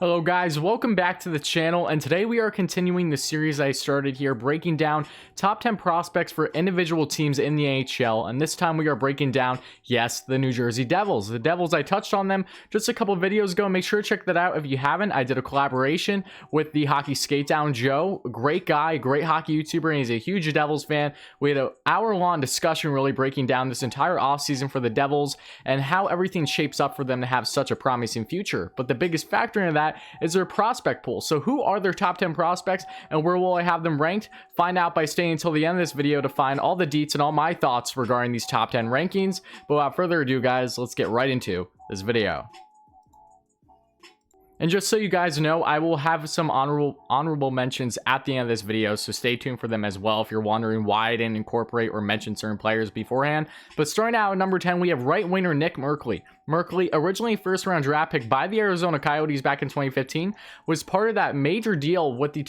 Hello guys, welcome back to the channel, and today we are continuing the series I started here, breaking down top 10 prospects for individual teams in the NHL, and this time we are breaking down, yes, the New Jersey Devils. The Devils, I touched on them just a couple of videos ago. Make sure to check that out if you haven't. I did a collaboration with the Hockey Skate Down Joe, great guy, great hockey YouTuber, and he's a huge Devils fan. We had an hour-long discussion really breaking down this entire offseason for the Devils and how everything shapes up for them to have such a promising future. But the biggest factor in that is their prospect pool. So who are their top 10 prospects and where will I have them ranked? Find out by staying until the end of this video to find all the deets and all my thoughts regarding these top 10 rankings. But without further ado guys, let's get right into this video. And just so you guys know, I will have some honorable mentions at the end of this video, so stay tuned for them as well if you're wondering why I didn't incorporate or mention certain players beforehand. But starting out at number 10, we have right winger Nick MERKLEY. MERKLEY, originally first round draft pick by the Arizona Coyotes back in 2015, was part of that major deal with the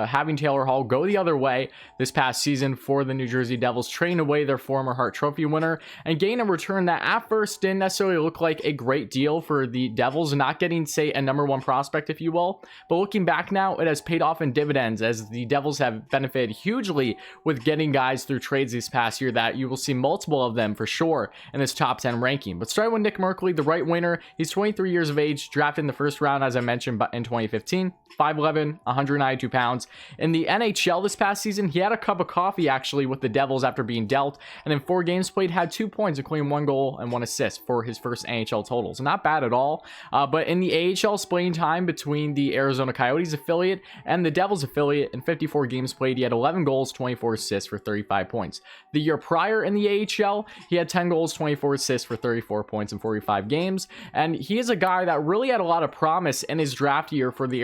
having Taylor Hall go the other way this past season for the New Jersey Devils, trading away their former Hart Trophy winner and getting a return that at first didn't necessarily look like a great deal for the Devils, not getting, say, a number one prospect, if you will. But looking back now, it has paid off in dividends as the Devils have benefited hugely with getting guys through trades this past year that you will see multiple of them for sure in this top 10 ranking. But starting with Nick MERKLEY, the right winger, he's 23 years of age, drafted in the first round, as I mentioned, in 2015, 5'11", 192 pounds. In the NHL this past season, he had a cup of coffee actually with the Devils after being dealt, and in 4 games played, had 2 points, including 1 goal and 1 assist for his first NHL totals. Not bad at all, but in the AHL splitting time between the Arizona Coyotes affiliate and the Devils affiliate, in 54 games played, he had 11 goals, 24 assists for 35 points. The year prior in the AHL, he had 10 goals, 24 assists for 34 points in 45 games, and he is a guy that really had a lot of promise in his draft year for the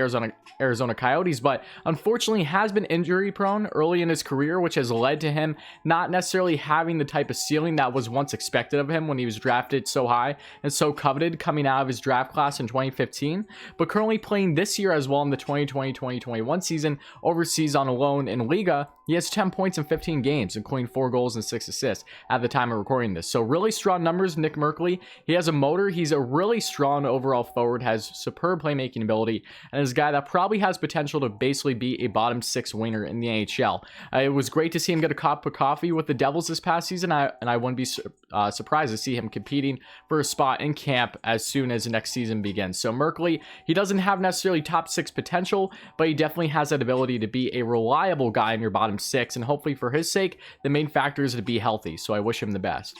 Arizona Coyotes, but unfortunately has been injury prone early in his career, which has led to him not necessarily having the type of ceiling that was once expected of him when he was drafted so high and so coveted coming out of his draft class in 2015, but currently playing this year as well in the 2020-2021 season overseas on a loan in Liga. He has 10 points in 15 games, including 4 goals and 6 assists at the time of recording this. So really strong numbers, Nick MERKLEY. He has a motor. He's a really strong overall forward, has superb playmaking ability, and is a guy that probably has potential to basically be a bottom 6 winger in the NHL. It was great to see him get a cup of coffee with the Devils this past season, and I wouldn't be surprised to see him competing for a spot in camp as soon as next season begins. So MERKLEY, he doesn't have necessarily top 6 potential, but he definitely has that ability to be a reliable guy in your bottom 6, and hopefully for his sake, the main factor is to be healthy, so I wish him the best.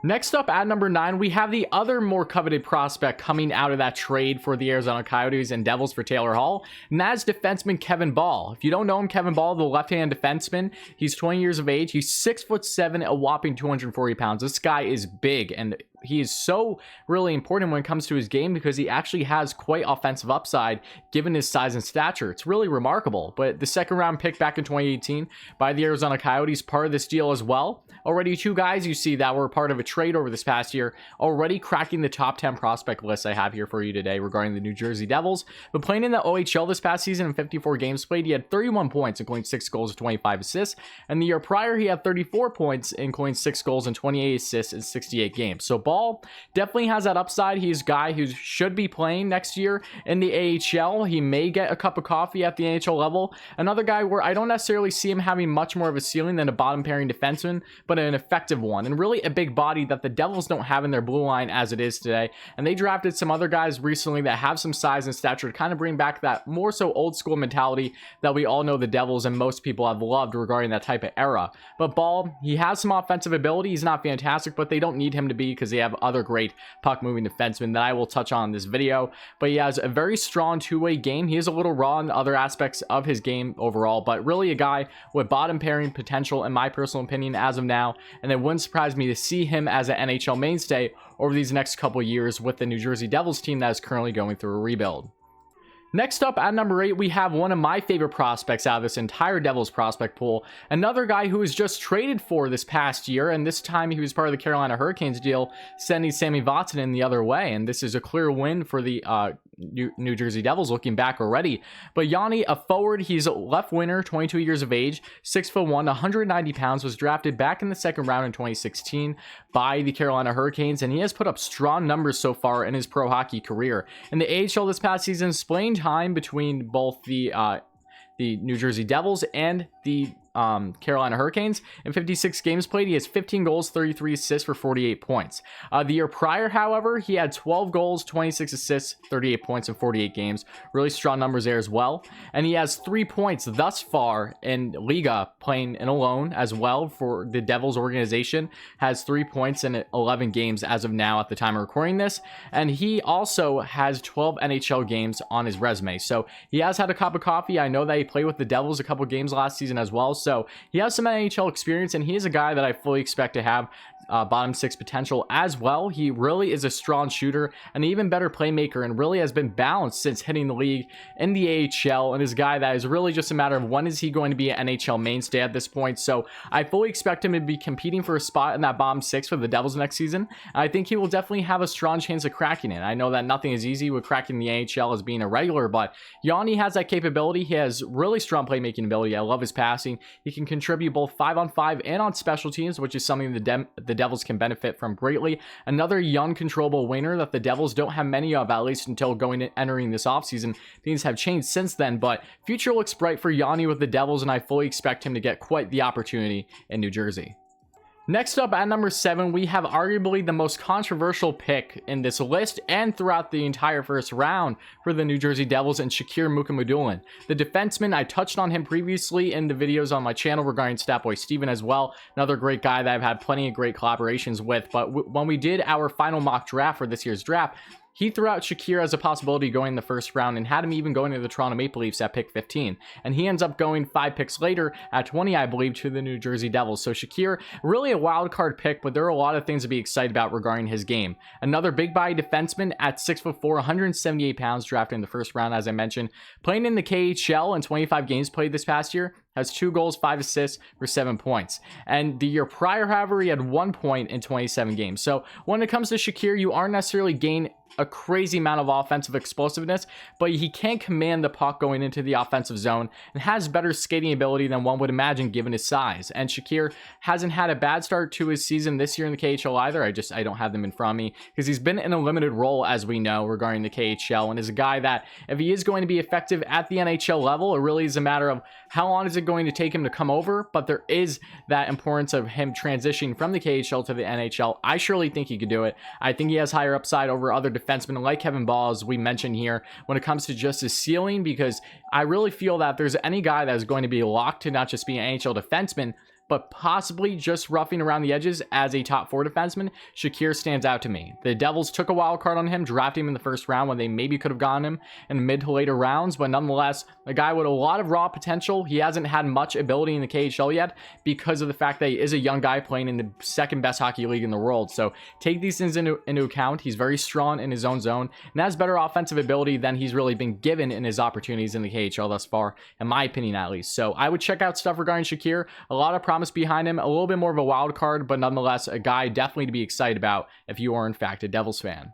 Next up at number 9, we have the other more coveted prospect coming out of that trade for the Arizona Coyotes and Devils for Taylor Hall, and that is defenseman Kevin BAHL. If you don't know him, Kevin BAHL, the left-hand defenseman, he's 20 years of age, he's 6'7", a whopping 240 pounds. This guy is big, and he is so really important when it comes to his game because he actually has quite offensive upside given his size and stature. It's really remarkable. But the second round pick back in 2018 by the Arizona Coyotes, part of this deal as well. Already 2 guys you see that were part of a trade over this past year, already cracking the top 10 prospect list I have here for you today regarding the New Jersey Devils. But playing in the OHL this past season in 54 games played, he had 31 points, including 6 goals and 25 assists. And the year prior, he had 34 points, including 6 goals and 28 assists in 68 games. So BAHL definitely has that upside. He's a guy who should be playing next year in the AHL. He may get a cup of coffee at the NHL level. Another guy where I don't necessarily see him having much more of a ceiling than a bottom pairing defenseman, but an effective one, and really a big body that the Devils don't have in their blue line as it is today. And they drafted some other guys recently that have some size and stature to kind of bring back that more so old school mentality that we all know the Devils and most people have loved regarding that type of era. But BAHL, he has some offensive ability. He's not fantastic, but they don't need him to be because they have other great puck moving defensemen that I will touch on in this video. But he has a very strong two-way game. He is a little raw in other aspects of his game overall, but really a guy with bottom pairing potential in my personal opinion as of now, and it wouldn't surprise me to see him as an NHL mainstay over these next couple years with the New Jersey Devils team that is currently going through a rebuild. Next up at number 8, we have one of my favorite prospects out of this entire Devils prospect pool. Another guy who was just traded for this past year, and this time he was part of the Carolina Hurricanes deal, sending Sammy Vatanen the other way. And this is a clear win for the New Jersey Devils looking back already. But Janne, a forward, he's a left winger, 22 years of age, 6'1", 190 pounds, was drafted back in the second round in 2016 by the Carolina Hurricanes, and he has put up strong numbers so far in his pro hockey career. In the AHL this past season, splitting time between both the New Jersey Devils and the Carolina Hurricanes. In 56 games played, he has 15 goals, 33 assists for 48 points. The year prior, however, he had 12 goals, 26 assists, 38 points in 48 games. Really strong numbers there as well. And he has 3 points thus far in Liga, playing in alone as well for the Devils organization. Has 3 points in 11 games as of now at the time of recording this. And he also has 12 NHL games on his resume. So he has had a cup of coffee. I know that he played with the Devils a couple games last season as well. So he has some NHL experience, and he is a guy that I fully expect to have bottom 6 potential as well. He really is a strong shooter, an even better playmaker, and really has been balanced since hitting the league in the AHL, and is a guy that is really just a matter of when is he going to be an NHL mainstay at this point. So I fully expect him to be competing for a spot in that bottom 6 for the Devils next season. I think he will definitely have a strong chance of cracking it. I know that nothing is easy with cracking the AHL as being a regular, but Janne has that capability. He has really strong playmaking ability. I love his passing. He can contribute both 5-on-5 and on special teams, which is something the Devils can benefit from greatly. Another young, controllable winger that the Devils don't have many of, at least until entering this offseason. Things have changed since then, but future looks bright for Janne with the Devils, and I fully expect him to get quite the opportunity in New Jersey. Next up at number 7, we have arguably the most controversial pick in this list and throughout the entire first round for the New Jersey Devils, and Hischier Mukhamadullin. The defenseman, I touched on him previously in the videos on my channel regarding Statboy Steven as well. Another great guy that I've had plenty of great collaborations with, but when we did our final mock draft for this year's draft, he threw out Hischier as a possibility going in the first round and had him even going to the Toronto Maple Leafs at pick 15. And he ends up going 5 picks later at 20, I believe, to the New Jersey Devils. So Hischier, really a wild card pick, but there are a lot of things to be excited about regarding his game. Another big body defenseman at 6'4", 178 pounds, drafted in the first round, as I mentioned. Playing in the KHL in 25 games played this past year, has 2 goals, 5 assists for 7 points. And the year prior, however, he had 1 point in 27 games. So when it comes to Hischier, you aren't necessarily gain a crazy amount of offensive explosiveness, but he can command the puck going into the offensive zone and has better skating ability than one would imagine given his size. And Hischier hasn't had a bad start to his season this year in the KHL either. I don't have them in front of me because he's been in a limited role, as we know, regarding the KHL, and is a guy that if he is going to be effective at the NHL level, it really is a matter of how long is it going to take him to come over. But there is that importance of him transitioning from the KHL to the NHL. I surely think he could do it. I think he has higher upside over other defensemen like Kevin Bahl, as we mentioned here, when it comes to just his ceiling, because I really feel that there's any guy that is going to be locked to not just be an NHL defenseman, but possibly just roughing around the edges as a top 4 defenseman, Hischier stands out to me. The Devils took a wild card on him, drafting him in the first round when they maybe could have gotten him in mid to later rounds, but nonetheless, a guy with a lot of raw potential. He hasn't had much ability in the KHL yet because of the fact that he is a young guy playing in the second best hockey league in the world. So take these things into account. He's very strong in his own zone and has better offensive ability than he's really been given in his opportunities in the KHL thus far, in my opinion at least. So I would check out stuff regarding Hischier. A lot of promise behind him, a little bit more of a wild card, but nonetheless a guy definitely to be excited about if you are in fact a Devils fan.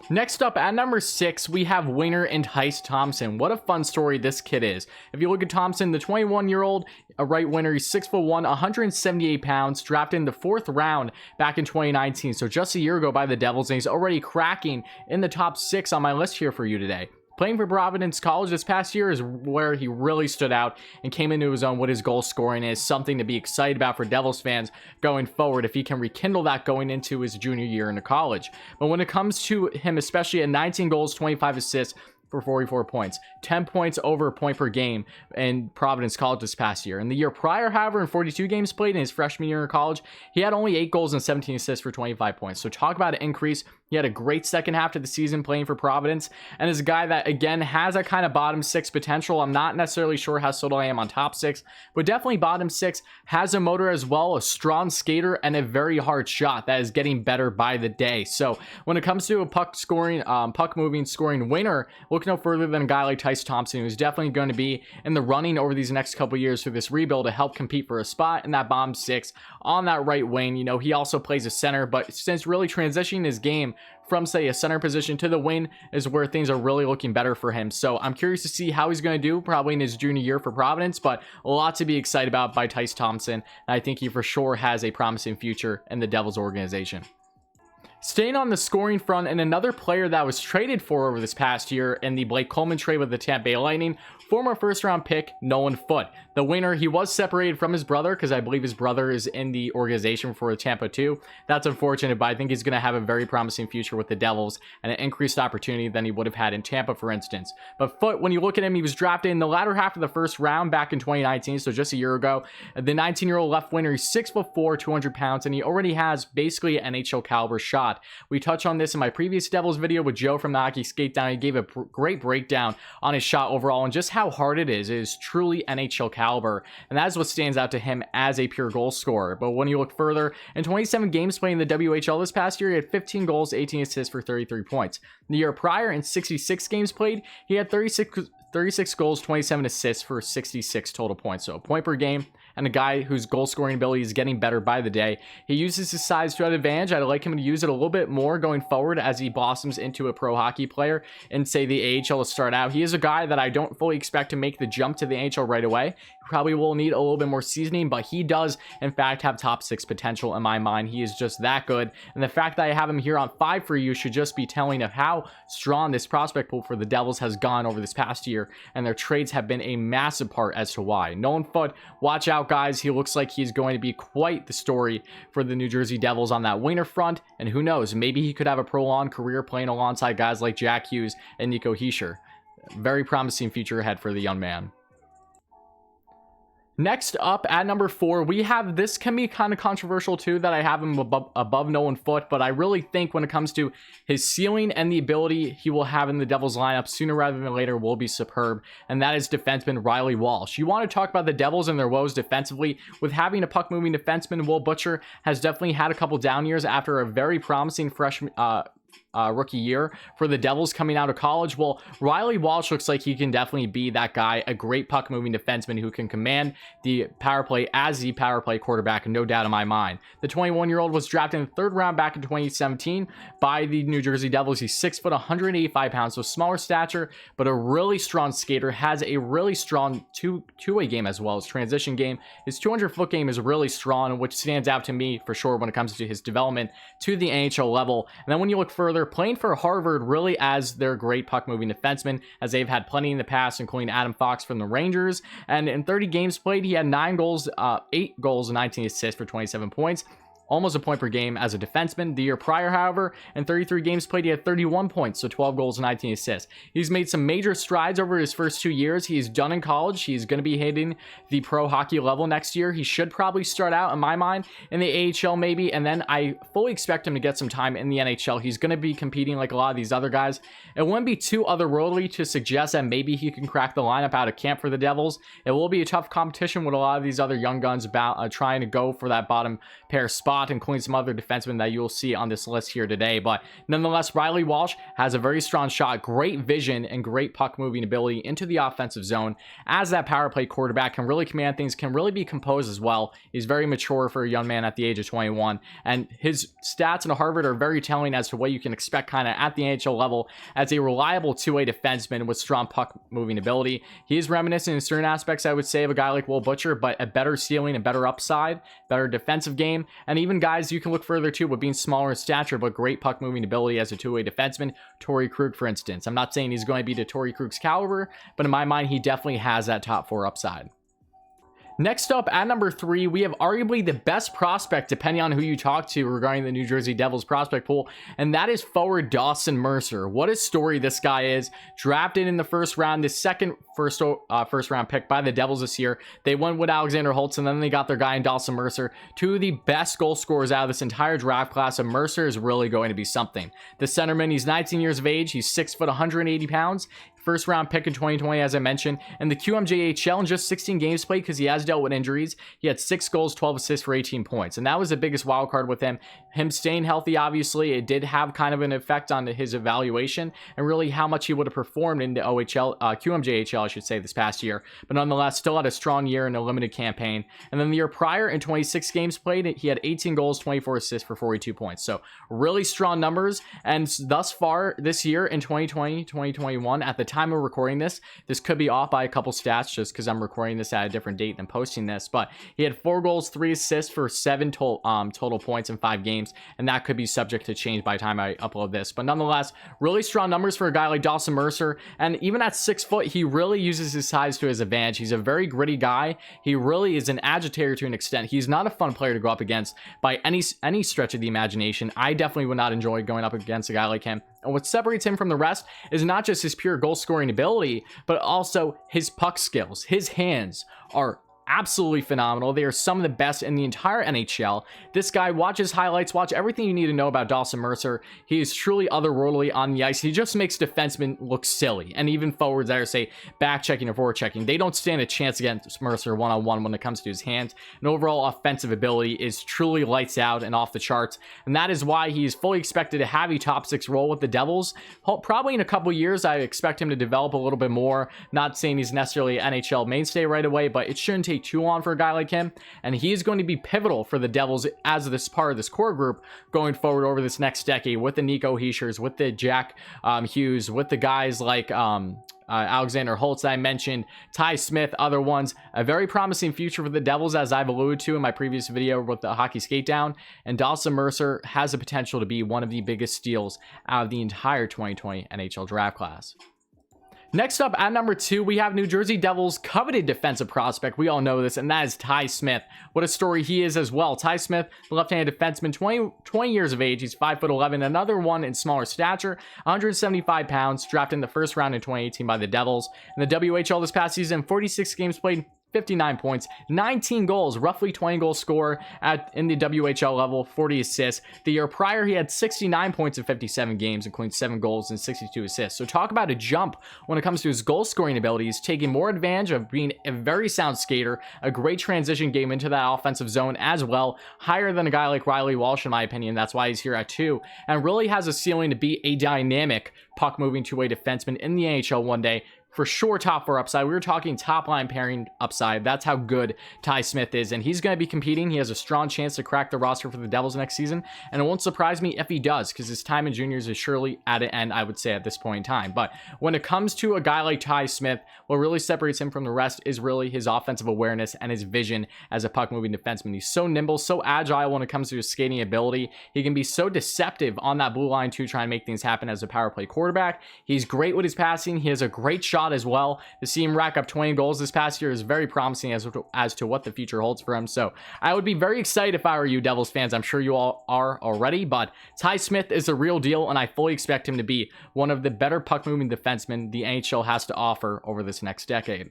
Next up at number 6, we have winger and TYCE Thompson. What a fun story this kid is. If you look at Thompson, the 21-year-old, a right winger, he's 6'1", 178 pounds, drafted in the 4th round back in 2019, so just a year ago by the Devils, and he's already cracking in the top 6 on my list here for you today. Playing for Providence College this past year is where he really stood out and came into his own with his goal scoring. Is something to be excited about for Devils fans going forward if he can rekindle that going into his junior year into college. But when it comes to him, especially at 19 goals, 25 assists, for 44 points, 10 points over a point per game in Providence College this past year. In the year prior, however, in 42 games played in his freshman year in college, he had only 8 goals and 17 assists for 25 points. So talk about an increase He had a great second half of the season playing for Providence, and is a guy that, again, has a kind of bottom 6 potential. I'm not necessarily sure how sold I am on top 6, but definitely bottom 6. Has a motor as well, a strong skater, and a very hard shot that is getting better by the day. So when it comes to a puck moving, scoring winner, look no further than a guy like TYCE THOMPSON, who's definitely going to be in the running over these next couple years for this rebuild to help compete for a spot in that bottom 6 on that right wing. You know, he also plays a center, but since really transitioning his game from, say, a center position to the wing is where things are really looking better for him. So I'm curious to see how he's going to do probably in his junior year for Providence, but a lot to be excited about by TYCE THOMPSON, and I think he for sure has a promising future in the Devils organization. Staying on the scoring front, and another player that was traded for over this past year in the Blake Coleman trade with the Tampa Bay Lightning, former first-round pick Nolan Foote. The winner, he was separated from his brother because I believe his brother is in the organization for Tampa too. That's unfortunate, but I think he's going to have a very promising future with the Devils and an increased opportunity than he would have had in Tampa, for instance. But Foote, when you look at him, he was drafted in the latter half of the first round back in 2019, so just a year ago. The 19-year-old left winger, he's 6'4", 200 pounds, and he already has basically an NHL caliber shot. We touched on this in my previous Devils video with Joe from the Hockey Skate Down. He gave a great breakdown on his shot overall and just how hard it is. It is truly NHL caliber, and that is what stands out to him as a pure goal scorer. But when you look further, in 27 games playing in the WHL this past year, he had 15 goals, 18 assists for 33 points. The year prior, in 66 games played, he had 36 goals, 27 assists for 66 total points. So a point per game, and a guy whose goal scoring ability is getting better by the day. He uses his size to an advantage. I'd like him to use it a little bit more going forward as he blossoms into a pro hockey player and, say, the AHL to start out. He is a guy that I don't fully expect to make the jump to the NHL right away. He probably will need a little bit more seasoning, but he does in fact have top 6 potential in my mind. He is just that good, and the fact that I have him here on 5 for you should just be telling of how strong this prospect pool for the Devils has gone over this past year, and their trades have been a massive part as to why. Nolan Foote, watch out guys, he looks like he's going to be quite the story for the New Jersey Devils on that winger front, and who knows, maybe he could have a prolonged career playing alongside guys like Jack Hughes and Nico Hischier. Very promising future ahead for the young man. Next up at number 4, we have, this can be kind of controversial too, that I have him above Nolan Foote, but I really think when it comes to his ceiling and the ability he will have in the Devils lineup sooner rather than later will be superb, and that is defenseman Reilly Walsh. You want to talk about the Devils and their woes defensively, with having a puck-moving defenseman, Will Butcher has definitely had a couple down years after a very promising freshman rookie year for the Devils coming out of college. Well, Reilly Walsh looks like he can definitely be that guy, a great puck moving defenseman who can command the power play as the power play quarterback, no doubt in my mind. The 21-year-old was drafted in the 3rd round back in 2017 by the New Jersey Devils. He's 6 foot, 185 pounds, so smaller stature, but a really strong skater, has a really strong two-way game as well as transition game. His 200-foot game is really strong, which stands out to me for sure when it comes to his development to the NHL level. And then when you look further, playing for Harvard really as their great puck-moving defenseman, as they've had plenty in the past, including Adam Fox from the Rangers. And in 30 games played, he had 8 goals and 19 assists for 27 points. Almost a point per game as a defenseman. The year prior, however, in 33 games played, he had 31 points, so 12 goals and 19 assists. He's made some major strides over his first 2 years. He's done in college. He's going to be hitting the pro hockey level next year. He should probably start out, in my mind, in the AHL maybe, and then I fully expect him to get some time in the NHL. He's going to be competing like a lot of these other guys. It wouldn't be too otherworldly to suggest that maybe he can crack the lineup out of camp for the Devils. It will be a tough competition with a lot of these other young guns about trying to go for that bottom pair spot, including some other defensemen that you'll see on this list here today. But nonetheless, Reilly Walsh has a very strong shot, great vision, and great puck moving ability into the offensive zone as that power play quarterback, can really command things, can really be composed as well. He's very mature for a young man at the age of 21, and his stats in Harvard are very telling as to what you can expect kind of at the NHL level as a reliable two-way defenseman with strong puck moving ability. He is reminiscent in certain aspects, I would say, of a guy like Will Butcher, but a better ceiling, a better upside, better defensive game, and even guys you can look further to with being smaller in stature but great puck moving ability as a two-way defenseman. Torrey Krug, for instance. I'm not saying he's going to be to Torrey Krug's caliber, but in my mind he definitely has that top 4 upside. Next up, at number 3, we have arguably the best prospect, depending on who you talk to regarding the New Jersey Devils prospect pool, and that is forward Dawson Mercer. What a story this guy is. Drafted in the first round, the second first round pick by the Devils this year. They went with Alexander Holtz, and then they got their guy in Dawson Mercer. Two of the best goal scorers out of this entire draft class, and Mercer is really going to be something. The centerman, he's 19 years of age, he's 6 foot, 180 pounds. First round pick in 2020, as I mentioned, and the QMJHL in just 16 games played because he has dealt with injuries. He had 6 goals, 12 assists for 18 points, and that was the biggest wild card with him. Him staying healthy, obviously, it did have kind of an effect on his evaluation and really how much he would have performed in the QMJHL, I should say, this past year. But nonetheless, still had a strong year in a limited campaign. And then the year prior, in 26 games played, he had 18 goals, 24 assists for 42 points. So really strong numbers. And thus far this year in 2020, 2021, at the time of recording this could be off by a couple stats just because I'm recording this at a different date than posting this, but he had 4 goals, 3 assists for 7 total points in 5 games, and that could be subject to change by the time I upload this. But nonetheless, really strong numbers for a guy like Dawson Mercer, and even at 6 foot, he really uses his size to his advantage. He's a very gritty guy. He really is an agitator to an extent. He's not a fun player to go up against by any stretch of the imagination. I definitely would not enjoy going up against a guy like him. And what separates him from the rest is not just his pure goal scoring ability, but also his puck skills. His hands are absolutely phenomenal. They are some of the best in the entire NHL. This guy, watch his highlights, watch everything you need to know about Dawson Mercer. He is truly otherworldly on the ice. He just makes defensemen look silly, and even forwards that are, say, back checking or forward checking, they don't stand a chance against Mercer one-on-one when it comes to his hands. And overall offensive ability is truly lights out and off the charts, and that is why he is fully expected to have a top 6 role with the Devils. Probably in a couple years, I expect him to develop a little bit more. Not saying he's necessarily an NHL mainstay right away, but it shouldn't take too long for a guy like him, and he is going to be pivotal for the Devils as this part of this core group going forward over this next decade, with the Nico Hischiers, with the Jack Hughes, with the guys like Alexander Holtz that I mentioned, TYCE, other ones. A very promising future for the Devils, as I've alluded to in my previous video with the hockey skate down, and Dawson Mercer has the potential to be one of the biggest steals out of the entire 2020 NHL draft class. Next up, at number 2, we have New Jersey Devils' coveted defensive prospect. We all know this, and that is TYCE. What a story he is as well. TYCE, the left-handed defenseman, 20 years of age. He's 5'11", another one in smaller stature, 175 pounds, drafted in the first round in 2018 by the Devils. In the WHL this past season, 46 games played, 59 points, 19 goals, roughly 20 goal scorer in the WHL level, 40 assists. The year prior, he had 69 points in 57 games, including 7 goals and 62 assists. So talk about a jump when it comes to his goal scoring abilities, taking more advantage of being a very sound skater, a great transition game into that offensive zone as well, higher than a guy like Reilly, Walsh, in my opinion. That's why he's here at 2, and really has a ceiling to be a dynamic puck-moving two-way defenseman in the NHL one day. For sure, top 4 upside. We were talking top line pairing upside. That's how good TYCE is, and he's going to be competing. He has a strong chance to crack the roster for the Devils next season, and it won't surprise me if he does, because his time in juniors is surely at an end, I would say, at this point in time. But when it comes to a guy like TYCE, what really separates him from the rest is really his offensive awareness and his vision as a puck-moving defenseman. He's so nimble, so agile when it comes to his skating ability. He can be so deceptive on that blue line too, trying to make things happen as a power play quarterback. He's great with his passing. He has a great shot as well. To see him rack up 20 goals this past year is very promising as to what the future holds for him. So I would be very excited if I were you Devils fans. I'm sure you all are already, but TYCE is a real deal, and I fully expect him to be one of the better puck-moving defensemen the NHL has to offer over this next decade.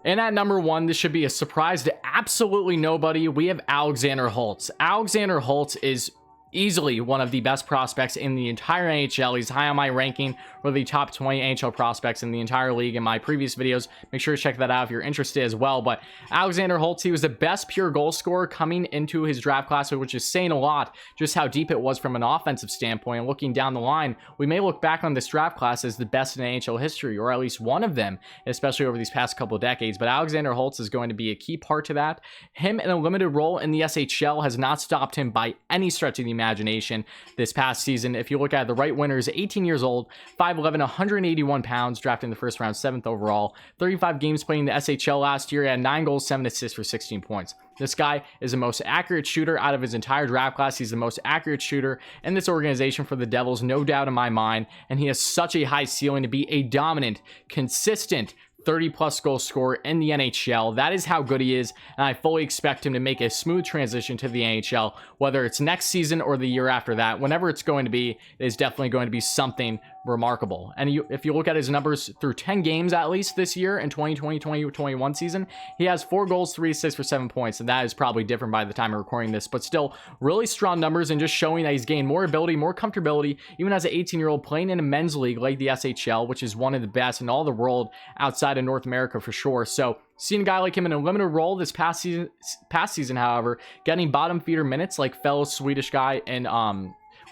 And at number 1, this should be a surprise to absolutely nobody. We have Alexander Holtz. Alexander Holtz is easily one of the best prospects in the entire NHL. He's high on my ranking for the top 20 NHL prospects in the entire league in my previous videos. Make sure to check that out if you're interested as well. But Alexander Holtz, he was the best pure goal scorer coming into his draft class, which is saying a lot just how deep it was from an offensive standpoint. And looking down the line, we may look back on this draft class as the best in NHL history, or at least one of them, especially over these past couple of decades. But Alexander Holtz is going to be a key part to that. Him in a limited role in the SHL has not stopped him by any stretch of the imagination this past season. If you look at the right winners, 18 years old, 5'11", 181 pounds, drafted in the first round, 7th overall, 35 games playing the SHL last year, he had 9 goals, 7 assists for 16 points. This guy is the most accurate shooter out of his entire draft class. He's the most accurate shooter in this organization for the Devils, no doubt in my mind, and he has such a high ceiling to be a dominant, consistent, 30+ goal scorer in the NHL. That is how good he is, and I fully expect him to make a smooth transition to the NHL, whether it's next season or the year after that. Whenever it's going to be, it is definitely going to be something remarkable. And if you look at his numbers through 10 games at least this year in 2020-2021 season, he has 4 goals, 3 assists for 7 points, and that is probably different by the time of recording this, but still really strong numbers, and just showing that he's gained more ability, more comfortability, even as an 18-year-old playing in a men's league like the SHL, which is one of the best in all the world outside of North America for sure. So seeing a guy like him in a limited role this past season, however, getting bottom feeder minutes like fellow Swedish guy and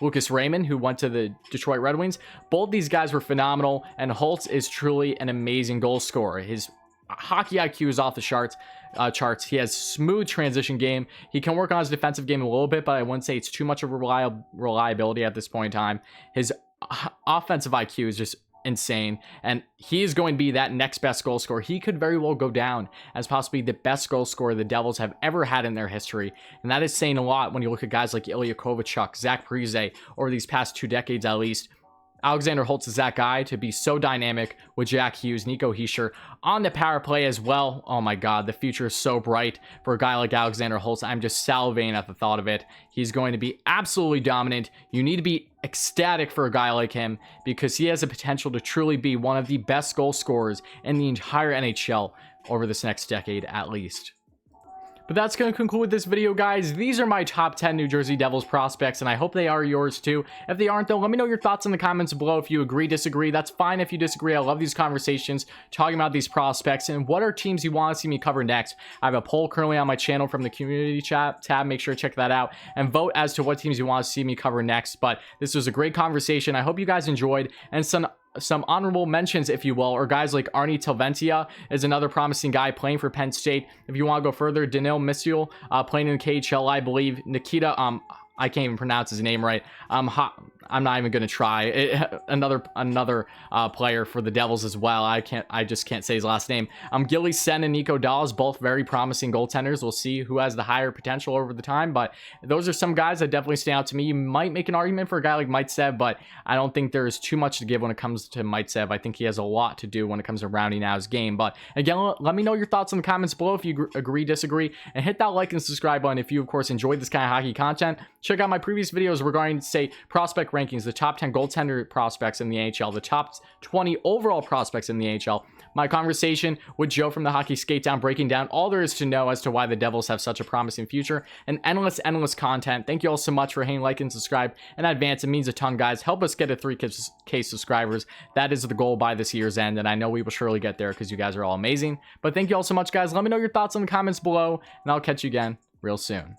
Lucas Raymond, who went to the Detroit Red Wings. Both these guys were phenomenal, and Holtz is truly an amazing goal scorer. His hockey IQ is off the charts. He has smooth transition game. He can work on his defensive game a little bit, but I wouldn't say it's too much of a reliability at this point in time. His offensive IQ is just insane, and he is going to be that next best goal scorer. He could very well go down as possibly the best goal scorer the Devils have ever had in their history, and that is saying a lot when you look at guys like Ilya Kovalchuk, Zach Parise, over these past 2 decades at least. Alexander Holtz is that guy to be so dynamic with Jack Hughes, Nico Hischier on the power play as well. Oh my god, the future is so bright for a guy like Alexander Holtz. I'm just salivating at the thought of it. He's going to be absolutely dominant. You need to be ecstatic for a guy like him, because he has the potential to truly be one of the best goal scorers in the entire NHL over this next decade at least. But that's going to conclude this video, guys. These are my top 10 New Jersey Devils prospects, and I hope they are yours too. If they aren't, though, let me know your thoughts in the comments below. If you agree, disagree, that's fine. If you disagree, I love these conversations, talking about these prospects and what are teams you want to see me cover next. I have a poll currently on my channel from the community chat tab. Make sure to check that out and vote as to what teams you want to see me cover next. But this was a great conversation. I hope you guys enjoyed, and some honorable mentions, if you will, or guys like Arni Telventia is another promising guy playing for Penn State. If you want to go further, Danil Misiul playing in the KHL, I believe. Nikita, I can't even pronounce his name right. I'm not even gonna try. Another player for the Devils as well. I just can't say his last name. Gilly Sen and Nico Dawes, both very promising goaltenders. We'll see who has the higher potential over the time, but those are some guys that definitely stand out to me. You might make an argument for a guy like Maitsev, but I don't think there's too much to give when it comes to Maitsev. I think he has a lot to do when it comes to rounding out his game. But again, let me know your thoughts in the comments below if you agree, disagree, and hit that like and subscribe button if you, of course, enjoyed this kind of hockey content. Check out my previous videos regarding, say, prospect rankings, the top 10 goaltender prospects in the NHL, the top 20 overall prospects in the NHL, my conversation with Joe from the Hockey Skate Down, breaking down all there is to know as to why the Devils have such a promising future, and endless content. Thank you all so much for hitting like and subscribe in advance. It means a ton, guys. Help us get to 3K subscribers. That is the goal by this year's end, and I know we will surely get there because you guys are all amazing. But thank you all so much, guys. Let me know your thoughts in the comments below, and I'll catch you again real soon.